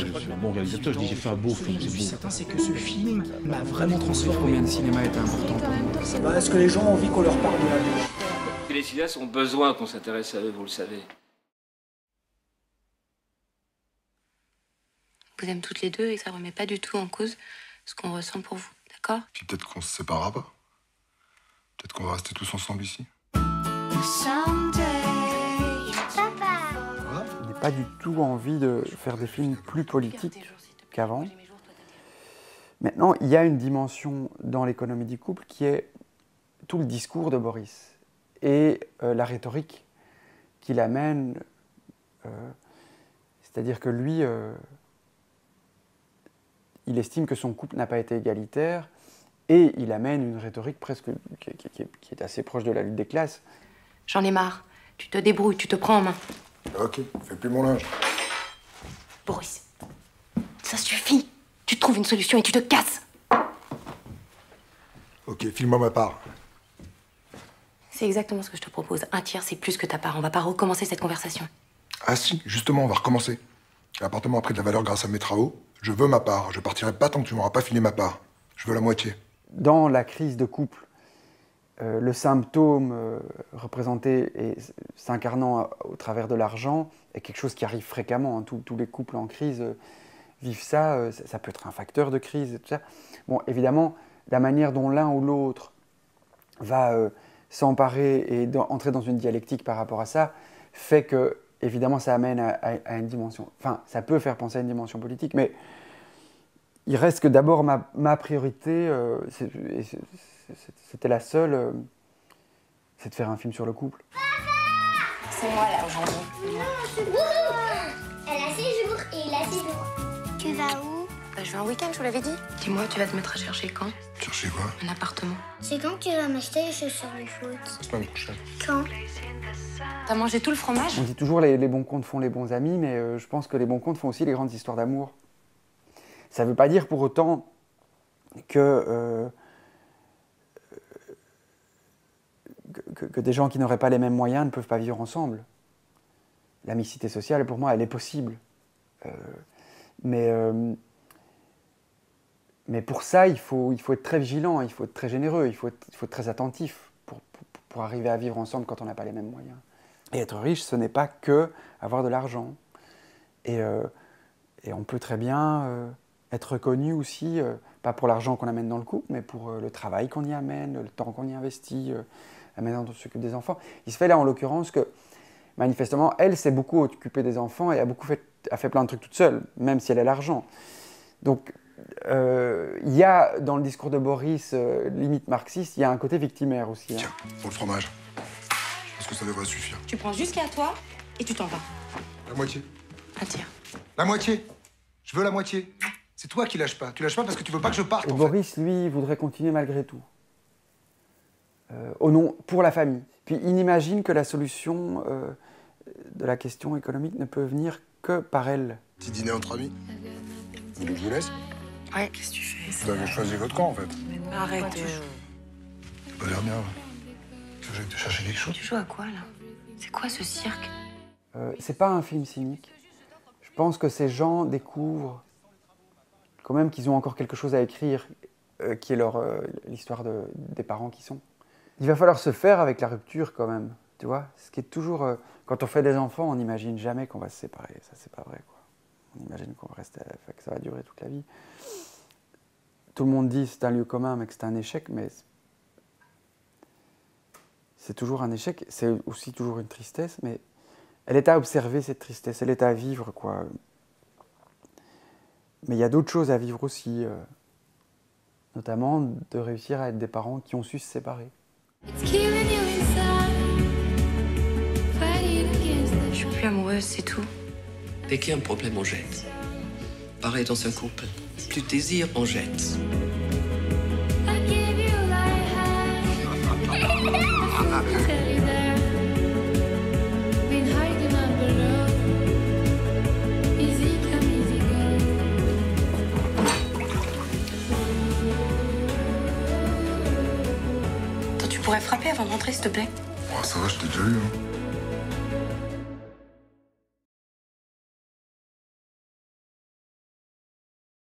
pas que je suis un bon réalisateur, je dis j'ai fait un beau film, c'est beau. Certain, c'est que ce film m'a vraiment transformé. Combien de cinéma est important pour moi? Est-ce que les gens ont envie qu'on leur parle de la vie? Les cinéastes ont besoin qu'on s'intéresse à eux, vous le savez. Vous aimez toutes les deux et ça remet pas du tout en cause ce qu'on ressent pour vous, d'accord? Puis peut-être qu'on se séparera pas. Peut-être qu'on va rester tous ensemble ici. Je n'ai pas du tout envie de faire des films plus politiques qu'avant. Maintenant, il y a une dimension dans l'économie du couple qui est tout le discours de Boris et la rhétorique qu'il amène. C'est-à-dire que lui, il estime que son couple n'a pas été égalitaire et il amène une rhétorique presque qui est assez proche de la lutte des classes. J'en ai marre. Tu te débrouilles, tu te prends en main. Ok, fais plus mon linge. Boris, ça suffit. Tu trouves une solution et tu te casses. Ok, file-moi ma part. C'est exactement ce que je te propose. Un tiers, c'est plus que ta part. On va pas recommencer cette conversation. Ah si, justement, on va recommencer. L'appartement a pris de la valeur grâce à mes travaux. Je veux ma part. Je partirai pas tant que tu m'auras pas filé ma part. Je veux la moitié. Dans la crise de couple, le symptôme représenté et s'incarnant au travers de l'argent est quelque chose qui arrive fréquemment. Hein. Tous les couples en crise vivent ça. Ça peut être un facteur de crise et tout ça. Bon, évidemment, la manière dont l'un ou l'autre va s'emparer et entrer dans une dialectique par rapport à ça fait que, évidemment, ça amène à une dimension... Enfin, ça peut faire penser à une dimension politique, mais il reste que d'abord ma priorité, c'était la seule, c'est de faire un film sur le couple. C'est moi là aujourd'hui. Elle a 6 jours et il a 6 jours. Tu vas où? Je vais un week-end, je vous l'avais dit. Dis-moi, tu vas te mettre à chercher quand? Chercher quoi? Un appartement. C'est quand que tu vas m'acheter les chaussures de foot? Semaine prochaine. Quand? T'as mangé tout le fromage? On dit toujours les bons comptes font les bons amis, mais je pense que les bons comptes font aussi les grandes histoires d'amour. Ça ne veut pas dire pour autant que des gens qui n'auraient pas les mêmes moyens ne peuvent pas vivre ensemble. La mixité sociale, pour moi, elle est possible. Mais pour ça, il faut être très vigilant, il faut être très généreux, il faut être très attentif pour arriver à vivre ensemble quand on n'a pas les mêmes moyens. Et être riche, ce n'est pas que avoir de l'argent. Et on peut très bien être reconnu aussi, pas pour l'argent qu'on amène dans le couple, mais pour le travail qu'on y amène, le temps qu'on y investit, la manière dont on s'occupe des enfants. Il se fait là, en l'occurrence, que manifestement, elle s'est beaucoup occupée des enfants et a fait plein de trucs toute seule, même si elle a l'argent. Donc, il y a, dans le discours de Boris, limite marxiste, il y a un côté victimaire aussi. Hein. Tiens, pour le fromage. Je pense que ça devrait suffire. Tu prends jusqu'à toi et tu t'en vas. La moitié. Un tiers. La moitié. Je veux la moitié. C'est toi qui lâches pas. Tu lâches pas parce que tu veux pas que je parte, Et en Boris, lui, voudrait continuer malgré tout. Au nom, pour la famille. Puis il imagine que la solution de la question économique ne peut venir que par elle. Petit dîner entre amis. Vous voulez que je vous laisse? Ouais, qu'est-ce que tu fais? Vous avez choisi votre camp, en fait. Arrête. T'as pas l'air bien. Tu veux que j'aille te chercher quelque chose? Tu joues à quoi là? C'est quoi ce cirque? C'est pas un film cynique. Je pense que ces gens découvrent quand même qu'ils ont encore quelque chose à écrire, qui est l'histoire des parents qui sont. Il va falloir se faire avec la rupture quand même, tu vois. Ce qui est toujours... quand on fait des enfants, on n'imagine jamais qu'on va se séparer. Ça, c'est pas vrai, quoi. On imagine qu'on va rester, que ça va durer toute la vie. Tout le monde dit que c'est un lieu commun, mais que c'est un échec, mais c'est toujours un échec. C'est aussi toujours une tristesse, mais elle est à observer, cette tristesse. Elle est à vivre, quoi. Mais il y a d'autres choses à vivre aussi, notamment de réussir à être des parents qui ont su se séparer. Je suis plus amoureuse, c'est tout. Dès qu'il y a un problème, on jette. Pareil dans un couple. Plus de désir, on jette. Attends, tu pourrais frapper avant de rentrer, s'il te plaît? Oh, ça va, je t'ai déjà eu, hein.